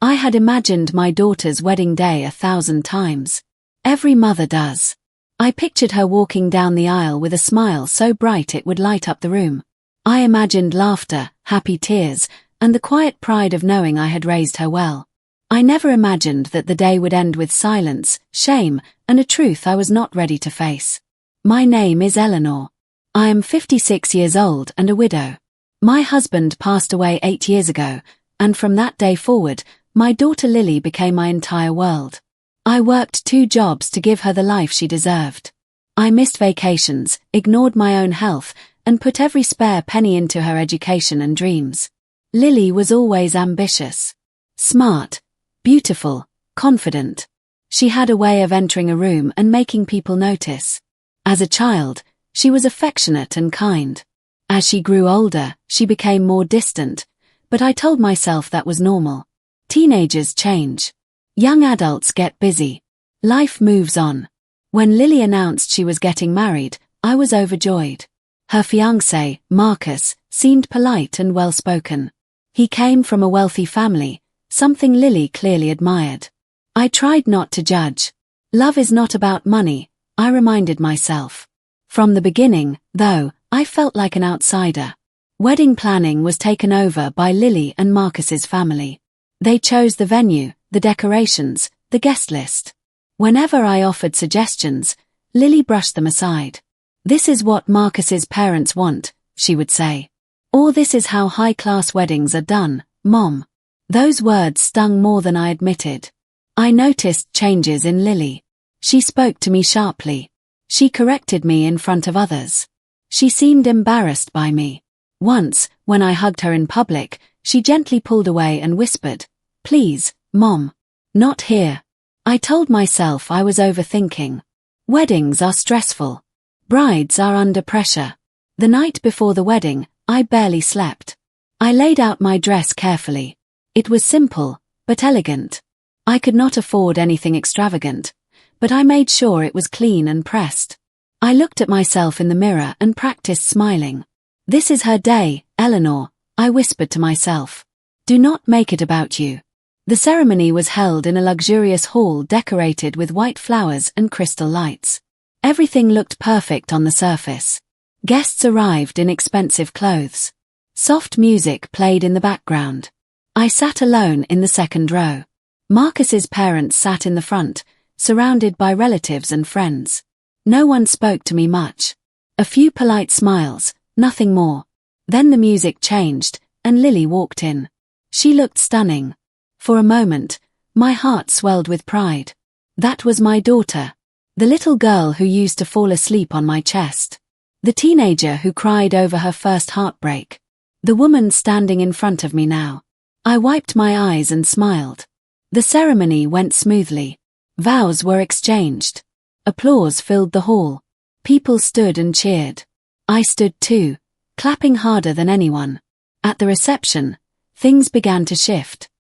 I had imagined my daughter's wedding day 1,000 times. Every mother does. I pictured her walking down the aisle with a smile so bright it would light up the room. I imagined laughter, happy tears, and the quiet pride of knowing I had raised her well. I never imagined that the day would end with silence, shame, and a truth I was not ready to face. My name is Eleanor. I am 56 years old and a widow. My husband passed away 8 years ago, and from that day forward, my daughter Lily became my entire world. I worked 2 jobs to give her the life she deserved. I missed vacations, ignored my own health, and put every spare penny into her education and dreams. Lily was always ambitious. Smart, beautiful, confident. She had a way of entering a room and making people notice. As a child, she was affectionate and kind. As she grew older, she became more distant, but I told myself that was normal. Teenagers change. Young adults get busy. Life moves on. When Lily announced she was getting married, I was overjoyed. Her fiancé, Marcus, seemed polite and well-spoken. He came from a wealthy family, something Lily clearly admired. I tried not to judge. Love is not about money, I reminded myself. From the beginning, though, I felt like an outsider. Wedding planning was taken over by Lily and Marcus's family. They chose the venue, the decorations, the guest list. Whenever I offered suggestions, Lily brushed them aside. "This is what Marcus's parents want," she would say. "Or this is how high-class weddings are done, Mom." Those words stung more than I admitted. I noticed changes in Lily. She spoke to me sharply. She corrected me in front of others. She seemed embarrassed by me. Once, when I hugged her in public, she gently pulled away and whispered, "Please, Mom. Not here." I told myself I was overthinking. Weddings are stressful. Brides are under pressure. The night before the wedding, I barely slept. I laid out my dress carefully. It was simple, but elegant. I could not afford anything extravagant, but I made sure it was clean and pressed. I looked at myself in the mirror and practiced smiling. "This is her day, Eleanor," I whispered to myself. "Do not make it about you." The ceremony was held in a luxurious hall decorated with white flowers and crystal lights. Everything looked perfect on the surface. Guests arrived in expensive clothes. Soft music played in the background. I sat alone in the second row. Marcus's parents sat in the front, surrounded by relatives and friends. No one spoke to me much. A few polite smiles, nothing more. Then the music changed, and Lily walked in. She looked stunning. For a moment, my heart swelled with pride. That was my daughter. The little girl who used to fall asleep on my chest. The teenager who cried over her first heartbreak. The woman standing in front of me now. I wiped my eyes and smiled. The ceremony went smoothly. Vows were exchanged. Applause filled the hall. People stood and cheered. I stood too, clapping harder than anyone. At the reception, things began to shift.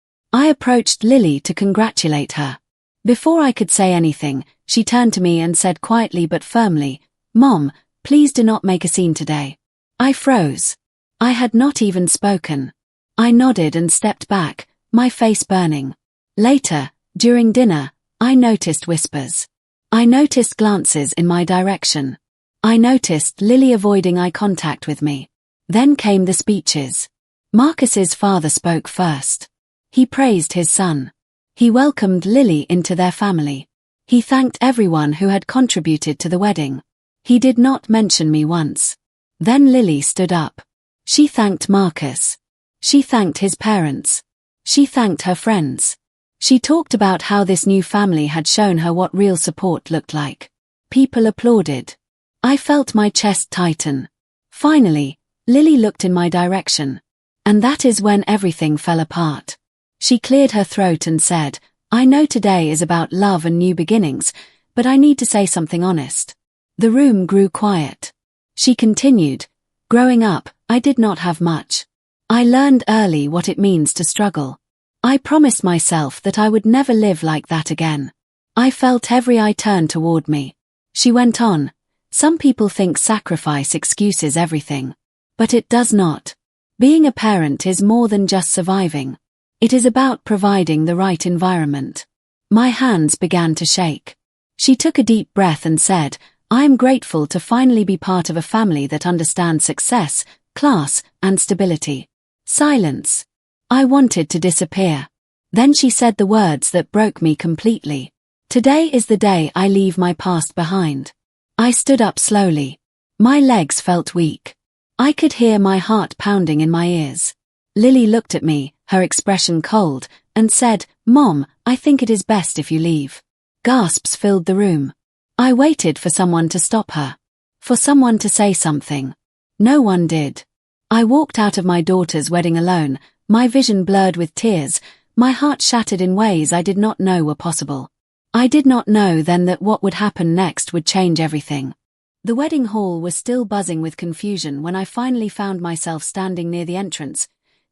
I approached Lily to congratulate her. Before I could say anything, she turned to me and said quietly but firmly, "Mom, please do not make a scene today." I froze. I had not even spoken. I nodded and stepped back, my face burning. Later, during dinner, I noticed whispers. I noticed glances in my direction. I noticed Lily avoiding eye contact with me. Then came the speeches. Marcus's father spoke first. He praised his son. He welcomed Lily into their family. He thanked everyone who had contributed to the wedding. He did not mention me once. Then Lily stood up. She thanked Marcus. She thanked his parents. She thanked her friends. She talked about how this new family had shown her what real support looked like. People applauded. I felt my chest tighten. Finally, Lily looked in my direction. And that is when everything fell apart. She cleared her throat and said, "I know today is about love and new beginnings, but I need to say something honest." The room grew quiet. She continued, "Growing up, I did not have much. I learned early what it means to struggle. I promised myself that I would never live like that again. I felt every eye turn toward me." She went on, "Some people think sacrifice excuses everything. But it does not. Being a parent is more than just surviving. It is about providing the right environment. My hands began to shake. She took a deep breath and said, I am grateful to finally be part of a family that understands success, class, and stability. Silence. I wanted to disappear. Then she said the words that broke me completely. Today is the day I leave my past behind. I stood up slowly. My legs felt weak. I could hear my heart pounding in my ears. Lily looked at me, her expression cold, and said, Mom, I think it is best if you leave. Gasps filled the room. I waited for someone to stop her. For someone to say something. No one did. I walked out of my daughter's wedding alone, my vision blurred with tears, my heart shattered in ways I did not know were possible. I did not know then that what would happen next would change everything. The wedding hall was still buzzing with confusion when I finally found myself standing near the entrance,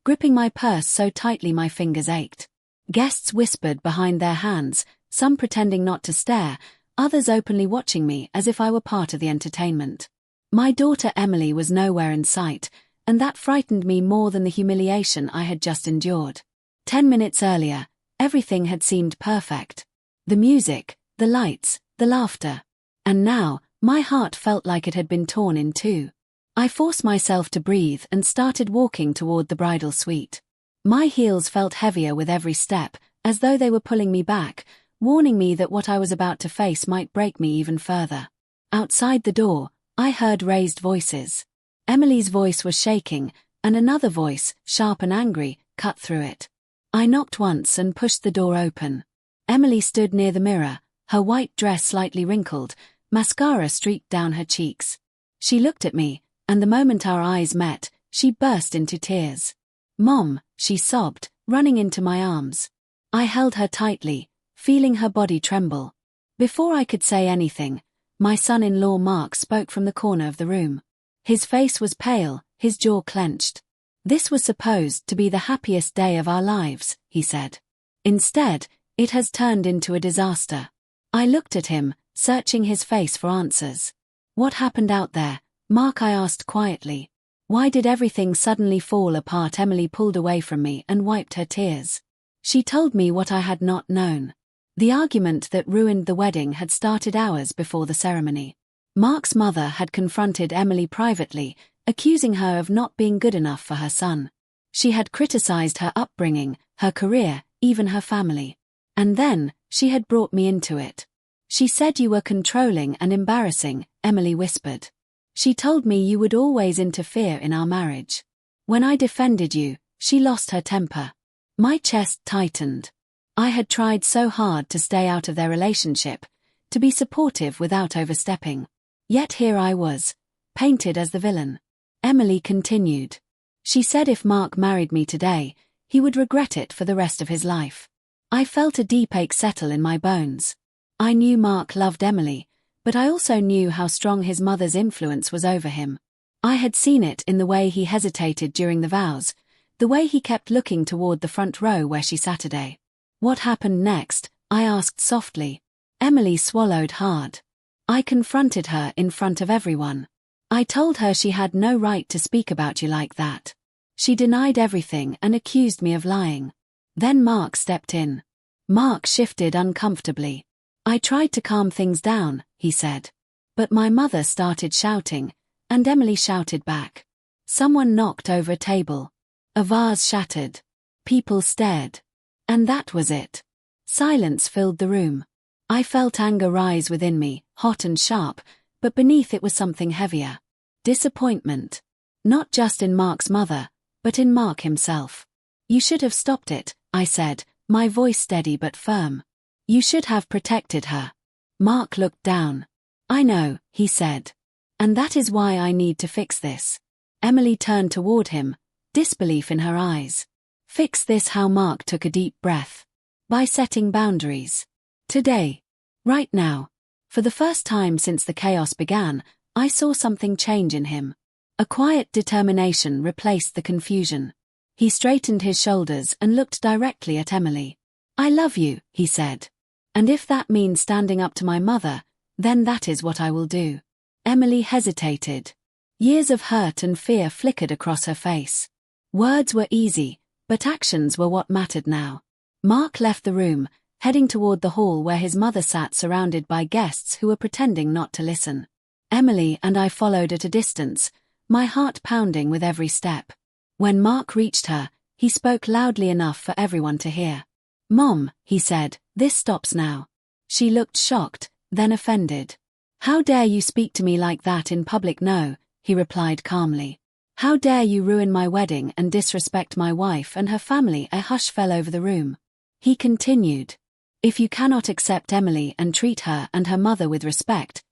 gripping my purse so tightly my fingers ached. Guests whispered behind their hands, some pretending not to stare, others openly watching me as if I were part of the entertainment. My daughter Emily was nowhere in sight, and that frightened me more than the humiliation I had just endured. 10 minutes earlier, everything had seemed perfect. The music, the lights, the laughter. And now, my heart felt like it had been torn in two. I forced myself to breathe and started walking toward the bridal suite. My heels felt heavier with every step, as though they were pulling me back, warning me that what I was about to face might break me even further. Outside the door, I heard raised voices. Emily's voice was shaking, and another voice, sharp and angry, cut through it. I knocked once and pushed the door open. Emily stood near the mirror, her white dress slightly wrinkled, mascara streaked down her cheeks. She looked at me, and the moment our eyes met, she burst into tears. Mom, she sobbed, running into my arms. I held her tightly, feeling her body tremble. Before I could say anything, my son-in-law Mark spoke from the corner of the room. His face was pale, his jaw clenched. This was supposed to be the happiest day of our lives, he said. Instead, it has turned into a disaster. I looked at him, searching his face for answers. What happened out there, Mark? I asked quietly. Why did everything suddenly fall apart? Emily pulled away from me and wiped her tears. She told me what I had not known. The argument that ruined the wedding had started hours before the ceremony. Mark's mother had confronted Emily privately, accusing her of not being good enough for her son. She had criticized her upbringing, her career, even her family. And then, she had brought me into it. She said you were controlling and embarrassing, Emily whispered. She told me you would always interfere in our marriage. When I defended you, she lost her temper. My chest tightened. I had tried so hard to stay out of their relationship, to be supportive without overstepping. Yet here I was, painted as the villain. Emily continued. She said if Mark married me today, he would regret it for the rest of his life. I felt a deep ache settle in my bones. I knew Mark loved Emily, but I also knew how strong his mother's influence was over him. I had seen it in the way he hesitated during the vows, the way he kept looking toward the front row where she sat today. What happened next? I asked softly. Emily swallowed hard. I confronted her in front of everyone. I told her she had no right to speak about you like that. She denied everything and accused me of lying. Then Mark stepped in. Mark shifted uncomfortably. I tried to calm things down, he said. But my mother started shouting, and Emily shouted back. Someone knocked over a table. A vase shattered. People stared. And that was it. Silence filled the room. I felt anger rise within me, hot and sharp, but beneath it was something heavier. Disappointment. Not just in Mark's mother, but in Mark himself. You should have stopped it, I said, my voice steady but firm. You should have protected her. Mark looked down. I know, he said. And that is why I need to fix this. Emily turned toward him, disbelief in her eyes. Fix this? How? Mark took a deep breath. By setting boundaries. Today. Right now. For the first time since the chaos began, I saw something change in him. A quiet determination replaced the confusion. He straightened his shoulders and looked directly at Emily. I love you, he said. And if that means standing up to my mother, then that is what I will do. Emily hesitated. Years of hurt and fear flickered across her face. Words were easy, But actions were what mattered now. Mark left the room, heading toward the hall where his mother sat surrounded by guests who were pretending not to listen. Emily and I followed at a distance, my heart pounding with every step. When Mark reached her, he spoke loudly enough for everyone to hear. "Mom," he said, "this stops now." She looked shocked, then offended. "How dare you speak to me like that in public?" "No," he replied calmly. "How dare you ruin my wedding and disrespect my wife and her family?" A hush fell over the room. He continued, "If you cannot accept Emily and treat her and her mother with respect,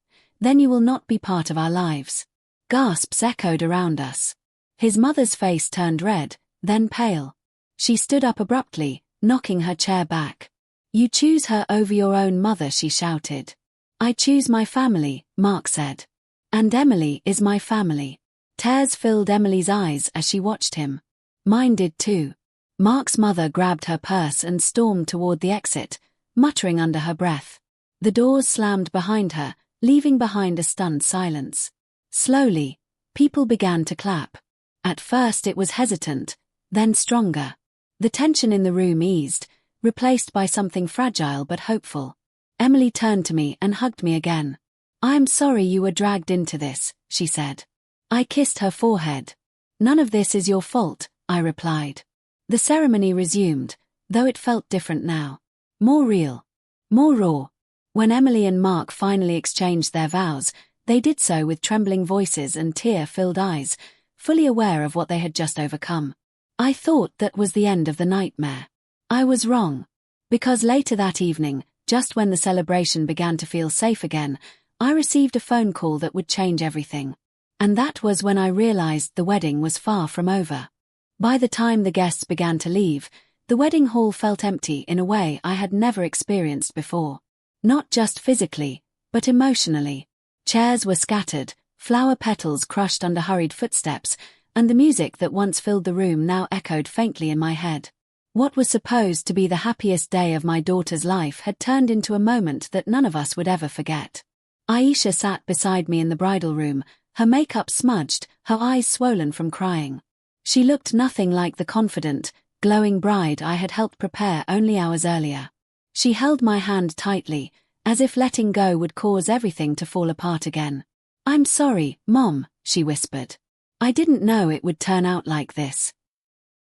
then you will not be part of our lives." Gasps echoed around us. His mother's face turned red, then pale. She stood up abruptly, knocking her chair back. "You choose her over your own mother," she shouted. "I choose my family," Mark said. "And Emily is my family." Tears filled Emily's eyes as she watched him. Mine did too. Mark's mother grabbed her purse and stormed toward the exit, muttering under her breath. The doors slammed behind her, leaving behind a stunned silence. Slowly, people began to clap. At first it was hesitant, then stronger. The tension in the room eased, replaced by something fragile but hopeful. Emily turned to me and hugged me again. "I am sorry you were dragged into this," she said. I kissed her forehead. "None of this is your fault," I replied. The ceremony resumed, though it felt different now. More real. More raw. When Emily and Mark finally exchanged their vows, they did so with trembling voices and tear-filled eyes, fully aware of what they had just overcome. I thought that was the end of the nightmare. I was wrong. Because later that evening, just when the celebration began to feel safe again, I received a phone call that would change everything. And that was when I realized the wedding was far from over. By the time the guests began to leave, the wedding hall felt empty in a way I had never experienced before. Not just physically, but emotionally. Chairs were scattered, flower petals crushed under hurried footsteps, and the music that once filled the room now echoed faintly in my head. What was supposed to be the happiest day of my daughter's life had turned into a moment that none of us would ever forget. Aisha sat beside me in the bridal room, her makeup smudged, her eyes swollen from crying. She looked nothing like the confident, glowing bride I had helped prepare only hours earlier. She held my hand tightly, as if letting go would cause everything to fall apart again. "I'm sorry, Mom," she whispered. "I didn't know it would turn out like this."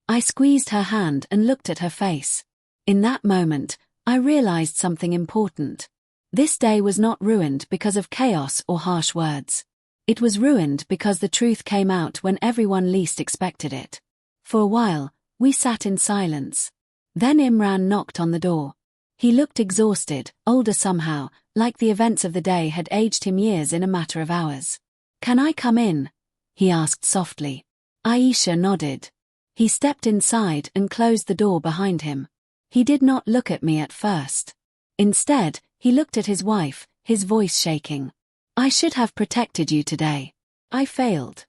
I squeezed her hand and looked at her face. In that moment, I realized something important. This day was not ruined because of chaos or harsh words. It was ruined because the truth came out when everyone least expected it. For a while, we sat in silence. Then Imran knocked on the door. He looked exhausted, older somehow, like the events of the day had aged him years in a matter of hours. "Can I come in?" he asked softly. Aisha nodded. He stepped inside and closed the door behind him. He did not look at me at first. Instead, he looked at his wife, his voice shaking. "I should have protected you today. I failed."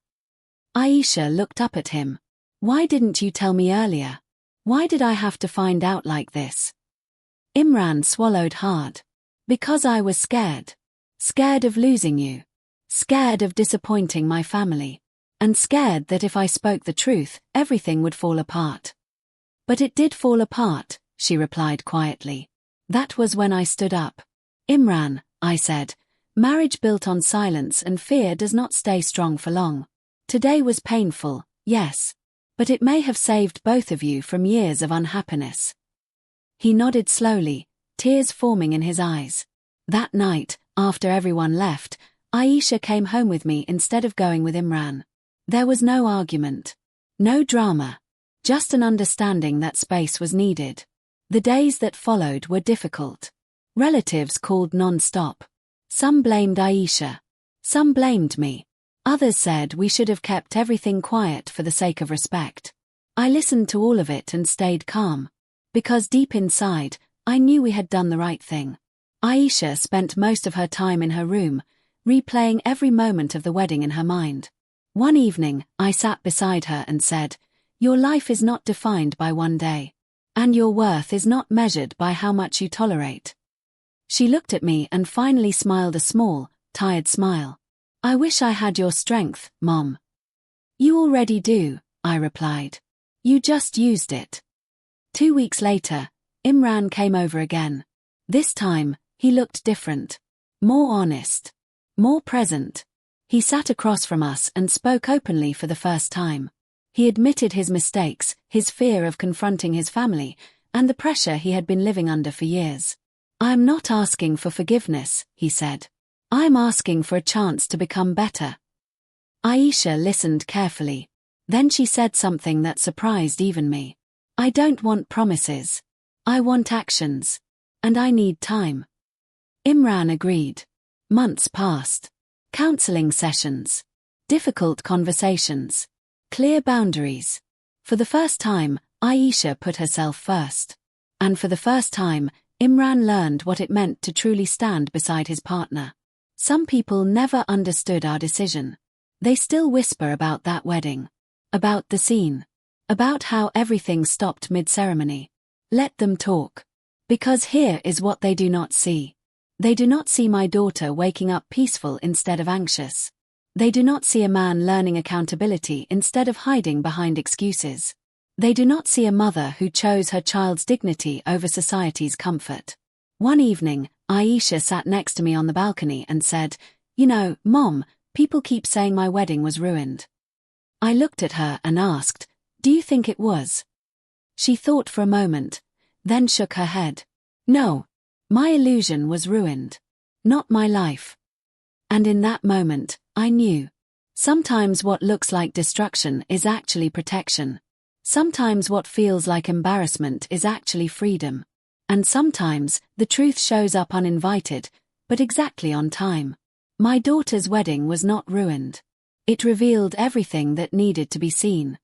Aisha looked up at him. "Why didn't you tell me earlier? Why did I have to find out like this?" Imran swallowed hard. "Because I was scared. Scared of losing you. Scared of disappointing my family. And scared that if I spoke the truth, everything would fall apart." "But it did fall apart," she replied quietly. That was when I stood up. "Imran," I said, "marriage built on silence and fear does not stay strong for long. Today was painful, yes. But it may have saved both of you from years of unhappiness." He nodded slowly, tears forming in his eyes. That night, after everyone left, Aisha came home with me instead of going with Imran. There was no argument. No drama. Just an understanding that space was needed. The days that followed were difficult. Relatives called non-stop. Some blamed Aisha. Some blamed me. Others said we should have kept everything quiet for the sake of respect. I listened to all of it and stayed calm. Because deep inside, I knew we had done the right thing. Aisha spent most of her time in her room, replaying every moment of the wedding in her mind. One evening, I sat beside her and said, "Your life is not defined by one day. And your worth is not measured by how much you tolerate." She looked at me and finally smiled a small, tired smile. "I wish I had your strength, Mom." "You already do," I replied. You just used it. 2 weeks later, Imran came over again. This time, he looked different. More honest. More present. He sat across from us and spoke openly for the first time. He admitted his mistakes, his fear of confronting his family, and the pressure he had been living under for years. "I am not asking for forgiveness," he said. "I am asking for a chance to become better." Aisha listened carefully. Then she said something that surprised even me. "I don't want promises. I want actions. And I need time." Imran agreed. Months passed. Counseling sessions. Difficult conversations. Clear boundaries. For the first time, Aisha put herself first. And for the first time, Imran learned what it meant to truly stand beside his partner. Some people never understood our decision. They still whisper about that wedding. About the scene. About how everything stopped mid-ceremony. Let them talk. Because here is what they do not see. They do not see my daughter waking up peaceful instead of anxious. They do not see a man learning accountability instead of hiding behind excuses. They do not see a mother who chose her child's dignity over society's comfort. One evening, Aisha sat next to me on the balcony and said, "You know, Mom, people keep saying my wedding was ruined." I looked at her and asked, "Do you think it was?" She thought for a moment, then shook her head. "No. My illusion was ruined. Not my life." And in that moment, I knew. Sometimes what looks like destruction is actually protection. Sometimes what feels like embarrassment is actually freedom. And sometimes, the truth shows up uninvited, but exactly on time. My daughter's wedding was not ruined. It revealed everything that needed to be seen.